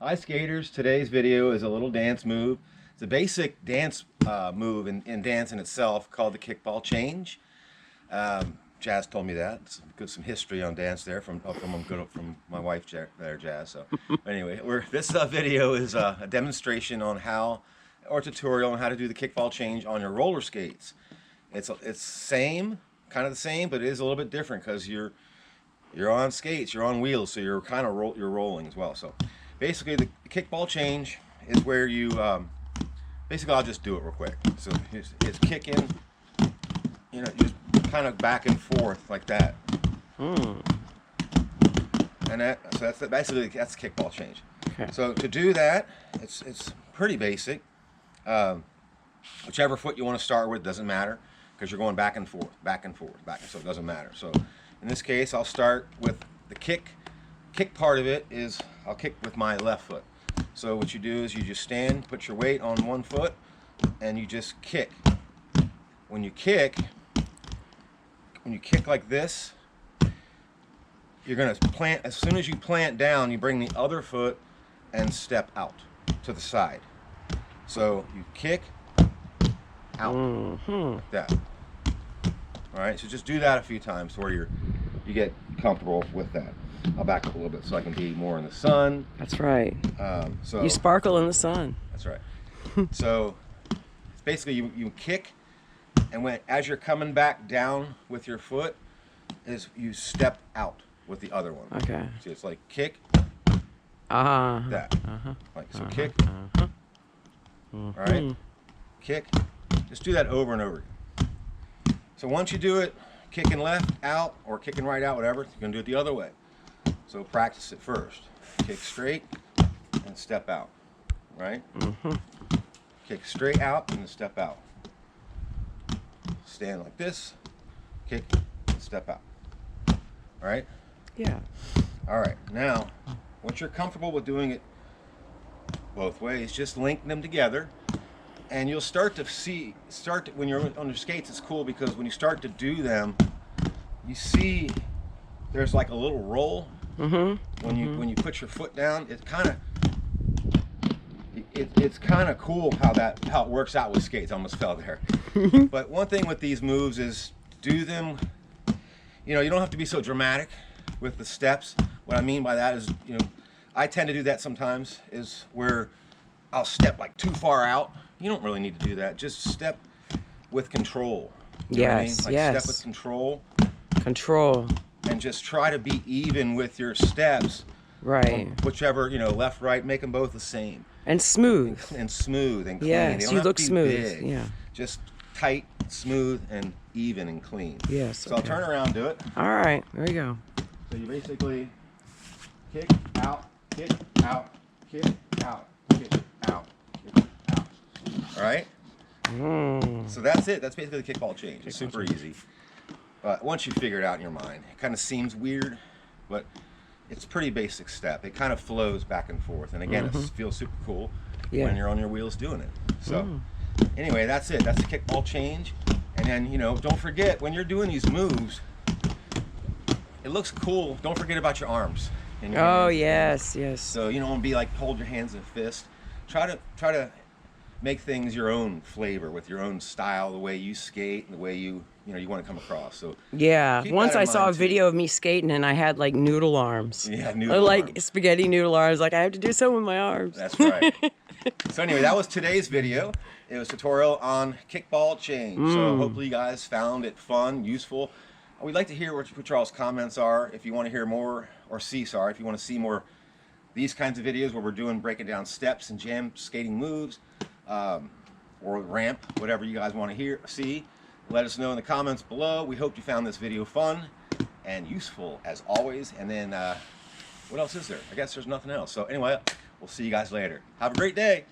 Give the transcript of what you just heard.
Hi skaters, today's video is a little dance move. It's a basic dance move in dance in itself called the kickball change. Jazz told me that. It's some history on dance there from my wife there, Jazz. So anyway, this video is a demonstration on or tutorial on how to do the kickball change on your roller skates. It's kind of the same, but it is a little bit different because you're on skates, you're on wheels, so you're kind of you're rolling as well. So basically, the kickball change is where you basically, I'll just do it real quick. So it's kicking, just kind of back and forth like that. And that's basically that's the kickball change. Okay. So to do that, it's pretty basic. Whichever foot you want to start with doesn't matter because you're going back and forth, so it doesn't matter. So in this case, I'll start with the kick. Kick part of it is I'll kick with my left foot. So what you do is you just stand, put your weight on one foot, and you just kick. When you kick like this, you're gonna plant. As soon as you plant down, you bring the other foot and step out to the side. So you kick out like that. All right. So just do that a few times where you get comfortable with that. I'll back up a little bit so I can be more in the sun. That's right. So you sparkle in the sun. That's right. So it's basically you kick, and as you're coming back down with your foot, is you step out with the other one. Okay. See, it's like kick. That. Like so, kick. All right. Kick. Just do that over and over again. So once you do it, kicking left out or kicking right out, whatever, you're gonna do it the other way. So practice it first. Kick straight and step out, right? Kick straight out and then step out. Stand like this, kick and step out. All right? Yeah. All right, now, once you're comfortable with doing it both ways, just link them together and you'll start to when you're on your skates, it's cool because when you start to do them, you see there's like a little roll. When you put your foot down, it's kind of cool how it works out with skates. I almost fell there. But one thing with these moves is do them. You don't have to be so dramatic with the steps. What I mean by that is, I tend to do that sometimes. Is where I'll step like too far out. You don't really need to do that. Just step with control. You know what I mean? Like step with control. Control. And just try to be even with your steps. Right. Whichever, left, right, make them both the same. And smooth. And smooth and clean. Yes, you look smooth. Big. Yeah. Just tight, smooth, and even and clean. Yes. So I'll turn around, do it. All right, there you go. So you basically kick out, kick out, kick out, kick out, kick out. All right? So that's it. That's basically the kickball change. It's super easy. But once you figure it out in your mind, it kind of seems weird, but it's a pretty basic step. It kind of flows back and forth. And again, it feels super cool when you're on your wheels doing it. So anyway, that's it. That's the kickball change. And then, don't forget, when you're doing these moves, it looks cool. Don't forget about your arms. And your hands. Yes. So you don't want to be like, hold your hands in a fist. Try to make things your own flavor with your own style, the way you skate and the way you want to come across. So yeah, once I saw a video of me skating and I had like noodle arms. Yeah, noodle like arms. Spaghetti noodle arms. Like I have to do something with my arms. That's right. So anyway, that was today's video. It was a tutorial on kickball change. So hopefully you guys found it fun, useful. We'd like to hear what y'all's comments are. If you want to hear more, if you want to see more these kinds of videos where we're breaking down steps and jam skating moves, or ramp, whatever you guys want to see, let us know in the comments below. We hope you found this video fun and useful as always. And then what else is there? I guess there's nothing else. So anyway, we'll see you guys later. Have a great day.